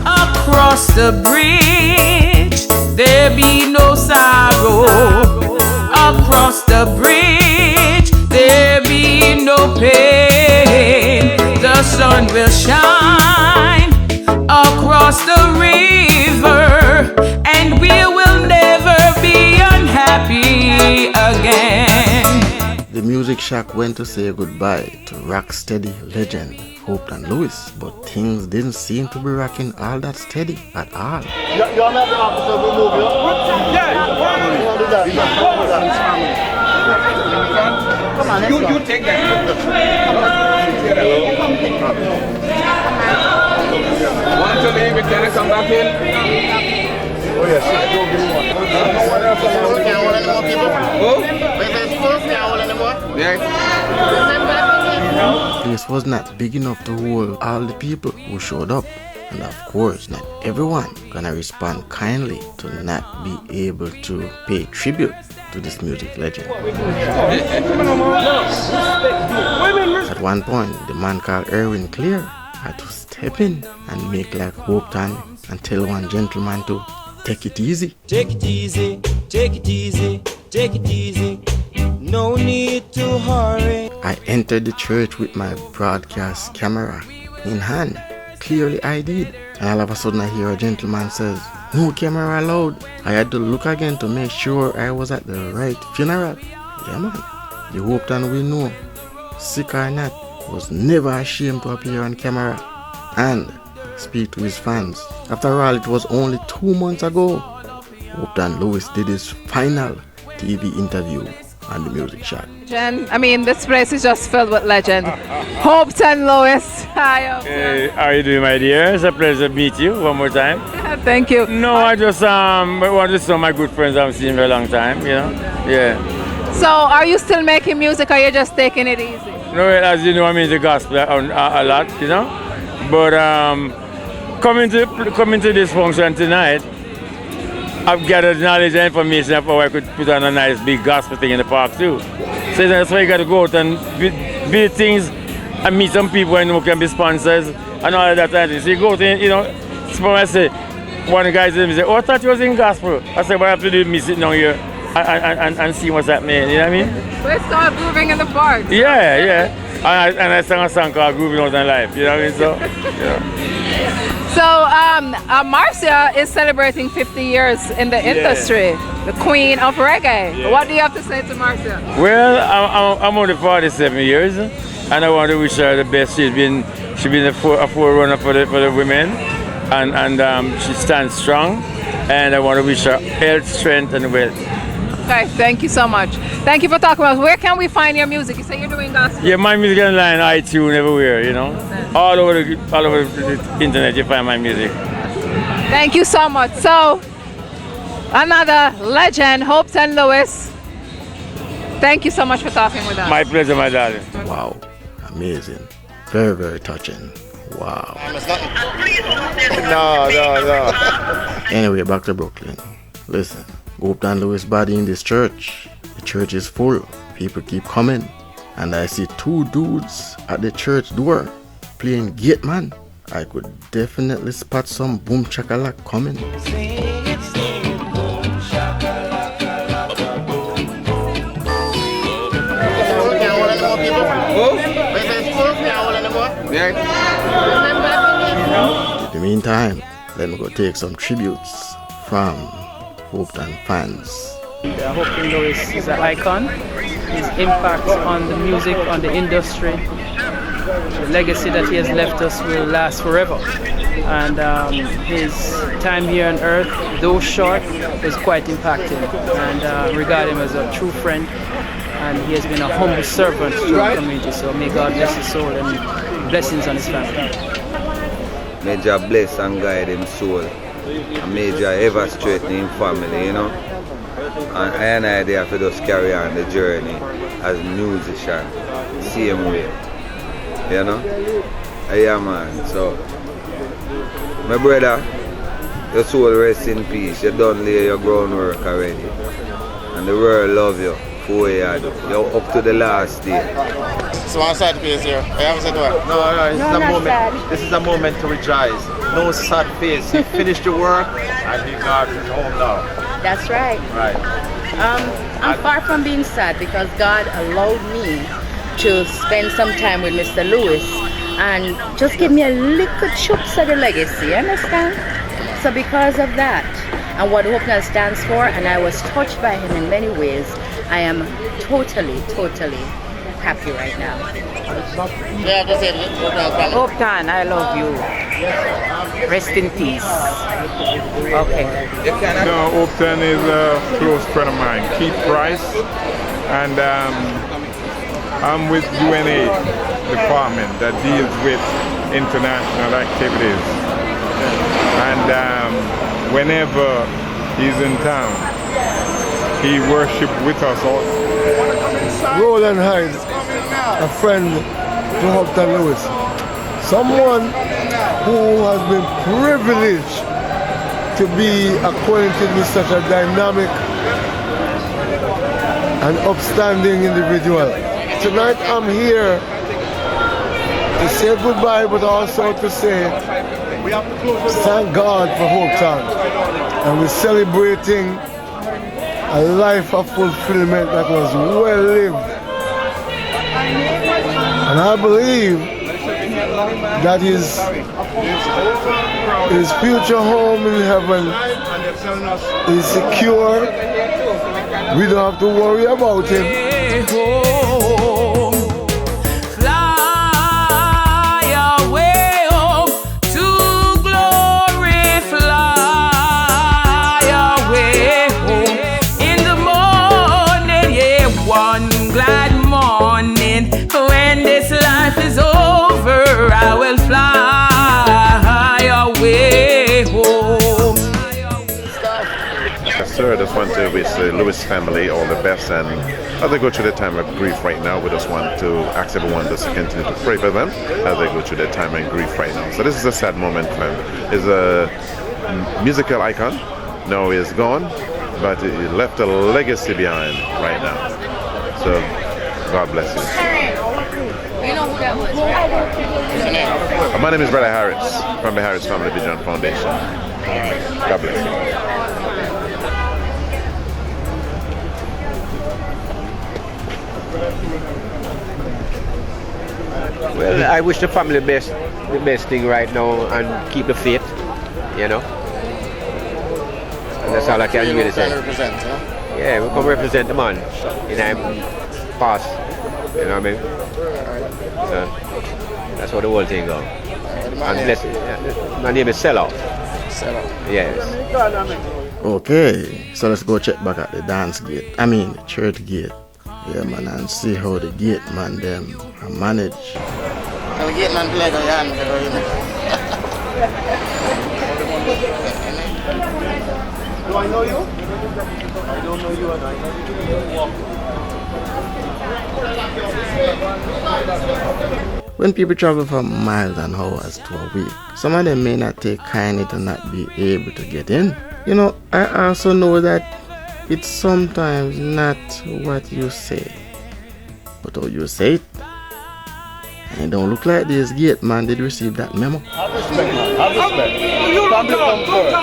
Across the bridge, there be no sorrow. Across the bridge, there be no pain. The sun will shine across the river, and we will never be unhappy again. The Music Shack went to say goodbye to Rocksteady legend Hopeton Lewis, but things didn't seem to be rocking all that steady at all. You're not the officer, we move you. Come on, you take that. Want to leave it, can I come back in? Oh yes, don't give me one. Can't hold any more people? Oh? Wait, there's full, can't hold any more? Yeah. The place was not big enough to hold all the people who showed up. And of course, not everyone gonna respond kindly to not be able to pay tribute to this music legend. At one point, the man called Erwin Clear had to step in and make like Hopeton and tell one gentleman to take it easy. Take it easy, take it easy, take it easy. No need to hurry. I entered the church with my broadcast camera in hand, clearly I did. And all of a sudden I hear a gentleman says, "No camera allowed." I had to look again to make sure I was at the right funeral. Yeah man, the Hopeton we know, sick or not, was never ashamed to appear on camera and speak to his fans. After all, it was only 2 months ago Hopeton Lewis did his final TV interview on the Music Shack. I mean, this place is just filled with legend. Hopeton Lewis. Hi. Hey, how are you doing, my dear? It's a pleasure to meet you one more time. Thank you. No, I just want to show my good friends I've seen for a long time, you know? Yeah. So, are you still making music or are you just taking it easy? No, as you know, I'm into gospel a lot, you know? But coming to this function tonight, I've gathered knowledge and information of how I could put on a nice big gospel thing in the park too. So that's why you got to go out and build things and meet some people and who can be sponsors and all of that. So you go out and, you know, I say, one guy said, "Oh, I thought you was in gospel." I said, "What I have to do is me sit down here and see what's happening," you know what I mean? Let's start grooving in the park. Yeah, yeah. And I sang a song called Grooving Out in Life, you know what I mean? So, yeah. So, Marcia is celebrating 50 years in the industry, the queen of reggae. Yeah. What do you have to say to Marcia? Well, I'm only 47 years, and I want to wish her the best. She's been a forerunner for the women, and she stands strong. And I want to wish her health, strength, and wealth. Okay, thank you so much. Thank you for talking about us. Where can we find your music? You say you're doing gospel. Yeah, my music online, iTunes, everywhere, you know. All over the internet you find my music. Thank you so much. So, another legend, Hopeton Lewis. Thank you so much for talking with us. My pleasure, my darling. Wow, amazing. Very, very touching. Wow. No. Anyway, back to Brooklyn. Listen, Hopeton Lewis body in this church. The church is full. People keep coming. And I see 2 dudes at the church door playing gate man. I could definitely spot some boom chakalak coming. In the meantime, let me go take some tributes from Hopeton fans. Hopeton Lewis is an icon. His impact on the music, on the industry, the legacy that he has left us will last forever. And his time here on earth, though short, was quite impacting. And regard him as a true friend. And he has been a humble servant to the community. So may God bless his soul and blessings on his family. May Jah bless and guide him soul. And may Jah ever straighten him family, you know. And I there for just carry on the journey as a musician, same way, you know. Yeah man, so my brother, your soul rest in peace. You done lay your groundwork already, and the world love you before you had. You're up to the last day. So one sad face here. I haven't said what? No, this is a moment. This is a moment to rejoice. No sad face. He finished the work and he got his home now. That's right. Right. I'm far from being sad because God allowed me to spend some time with Mr. Lewis and just give me a little chunks of the legacy, you understand? So because of that and what Hopeton stands for, and I was touched by him in many ways, I am totally happy right now. Hopeton, I love you. Rest in peace. Okay. No, Hopeton is a close friend of mine, Keith Price, and I'm with UNA department that deals with international activities. And whenever he's in town, he worships with us all. Roland Hyde, a friend to Hopeton Lewis, someone who has been privileged to be acquainted with such a dynamic and upstanding individual. Tonight I'm here to say goodbye, but also to say thank God for Hopeton, and we're celebrating a life of fulfillment that was well lived. And I believe that his future home in heaven is secure. We don't have to worry about him. I will fly away home. Yes, sir, I just want to wish the Lewis family all the best, and as they go through their time of grief right now, we just want to ask everyone to continue to pray for them as they go through their time of grief right now. So this is a sad moment for him. He's a musical icon. No, he's gone, but he left a legacy behind right now. So God bless you. You know who that was, right? My name is Brother Harris from the Harris Family Vision Foundation. God bless you. Well, I wish the family the best thing right now, and keep the faith, you know. And that's all I can really say. Yeah, we come represent the man in our past, you know what I mean? That's what the whole thing goes. And bless it. My name is Sellout. Yes. Okay, so let's go check back at the dance gate. I mean the church gate. Yeah, man, and see how the gate man them manage. The gate man play go yan. Do I know you? I don't know you, and I know you. When people travel for miles and hours to a week, some of them may not take kindly to not be able to get in. You know, I also know that it's sometimes not what you say, but how you say it. And it don't look like this gate man did receive that memo. Have respect, man. Have respect. Family come first.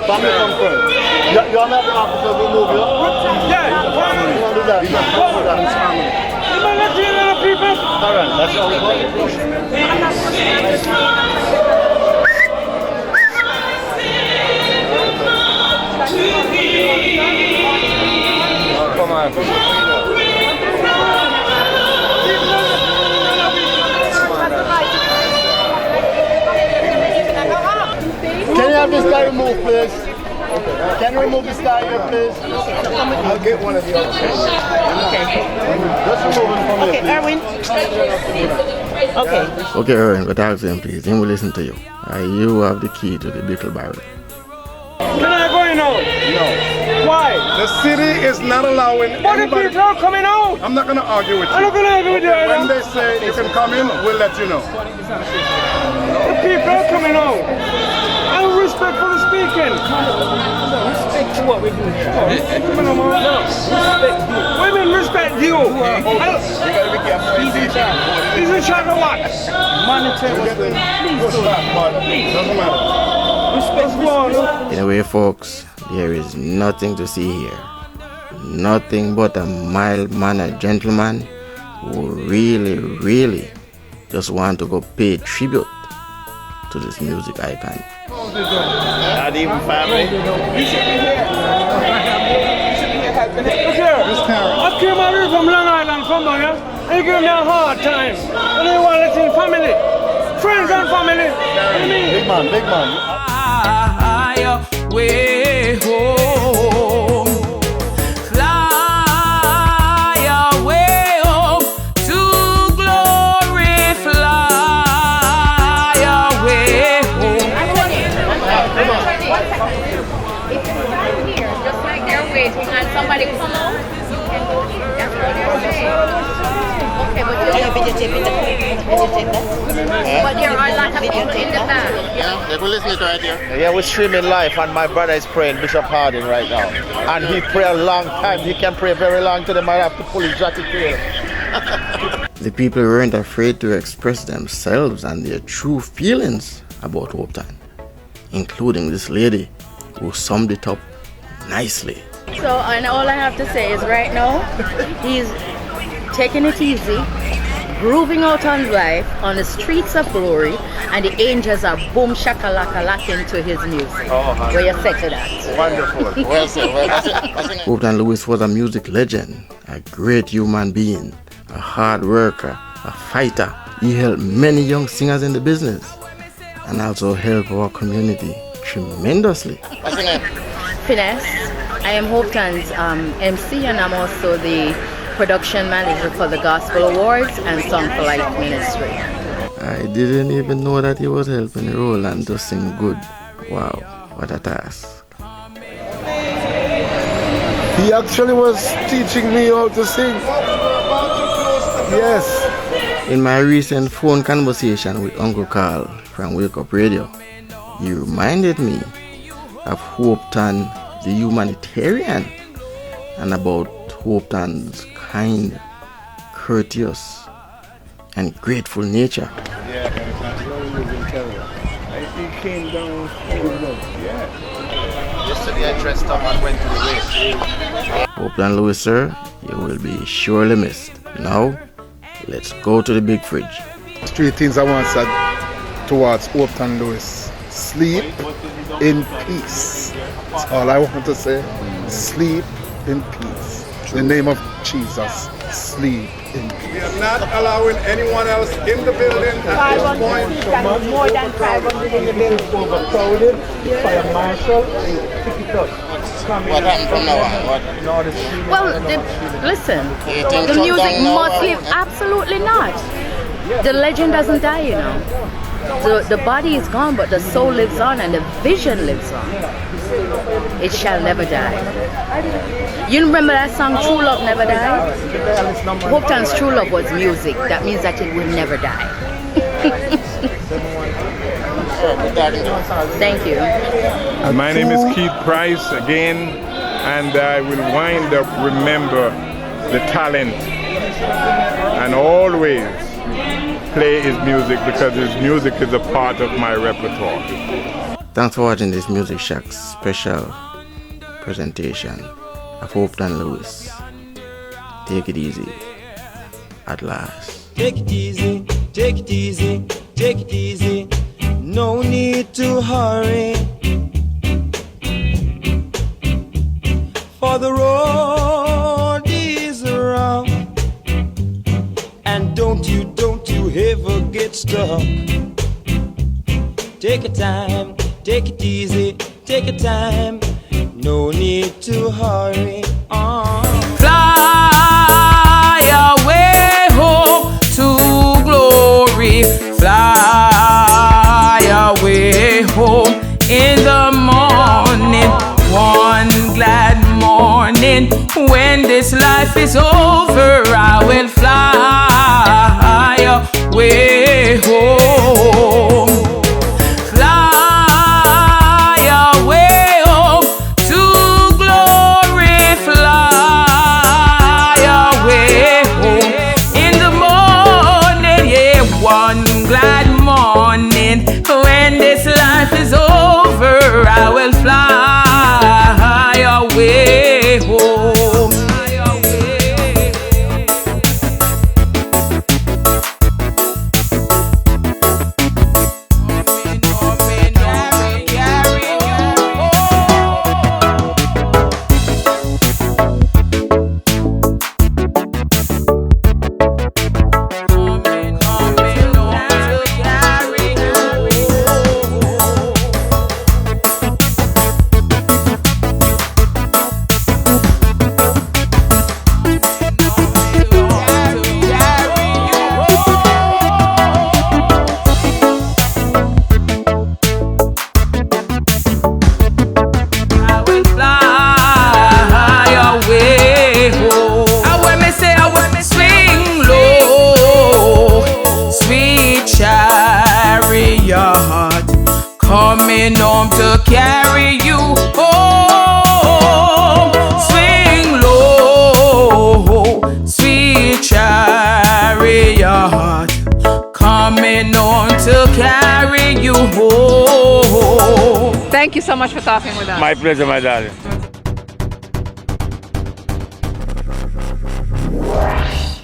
Family come first. You are not the officer who move you? Yeah. You want to do that? You want to do that? It's family. Alright, that's all we want. Come on. Can you have this guy removed, please? Can you remove this guy here, please? I'll get one of the other guys. Okay. Just remove him from here, please. Erwin. Okay. Okay, Erwin, but ask him please. He will listen to you. You have the key to the little barrel. Can I go going out? No. Why? The city is not allowing But anybody... the people are coming out. I'm not going to argue with you. I'm not going to argue with you. When they say you can come in, we'll let you know. The people are coming out. And respect for the speaking. Respect to what we do here. Women respect you. You gotta be careful. He's in charge of what? Monitor what's going on. Doesn't matter. Anyway, folks, there is nothing to see here. Nothing but a mild-mannered gentleman who really just want to go pay tribute to this music icon. Not even family. Look here. I came out here from Long Island, from here, and you give me a hard time. And you want to let in family. Friends and family. What do you mean? Big man. Way home, fly away home to glory, fly away home. If you stand here, just like they're waiting, and somebody come out, you can go in. That's what they're saying. Okay, but you're videotaping that. But there are a lot of people in the back. Yeah, they will listen to it right here. Yeah, we're streaming live, and my brother is praying Bishop Harding right now. And he pray a long time. He can pray very long to them. I have to pull his jacket here. The people weren't afraid to express themselves and their true feelings about Hopeton, including this lady who summed it up nicely. So, and all I have to say is right now, he's taking it easy, grooving out on life on the streets of glory, and the angels are boom shakalaka lacking to his music. Where you say to that? Wonderful. Well said. Hopeton Lewis was a music legend, a great human being, a hard worker, a fighter. He helped many young singers in the business and also helped our community tremendously. What's your name? Finesse. I am Hopeton's MC, and I'm also the production manager for the Gospel Awards and Song for Life Ministry. I didn't even know that he was helping Roland to sing good. Wow, what a task. He actually was teaching me how to sing. Yes. In my recent phone conversation with Uncle Carl from Wake Up Radio, he reminded me of Hopeton the humanitarian and about Hopeton's kind, courteous, and grateful nature. Yeah, he came down. Yesterday I dressed up and went to the race. Hopeton Lewis, sir, you will be surely missed. Now, let's go to the big fridge. 3 things I want to say towards Hopeton Lewis. Sleep in peace. That's all I want to say. Sleep in peace. In the name of Jesus, sleep in peace. We are not allowing anyone else in the building at this point. More than 500 in the building. Overcrowded. Fire marshal. What happened from now on? Well, listen, the music must live. Absolutely not. The legend doesn't die, you know. The body is gone, but the soul lives on and the vision lives on. It shall never die. You remember that song, True Love Never Die? Hopeton's true love was music. That means that it will never die. Thank you. My name is Keith Price again, and I will wind up remember the talent and always play his music because his music is a part of my repertoire. Thanks for watching this Music Shack special presentation of Hopeton Lewis. Take it easy. At last. Take it easy, take it easy, take it easy. No need to hurry. For the road is rough. And don't you ever get stuck. Take your time, take it easy, take your time. No need to hurry on. Fly away home to glory. Fly away home in the morning. this life is over, I will fly away home. Fly away home to glory. Fly away home in the morning, yeah, one glad morning. When this life is over, I will fly away home. Coming home to carry you home. Swing low, sweet chariot. Coming home to carry you home. Thank you so much for talking with us. My pleasure, my darling.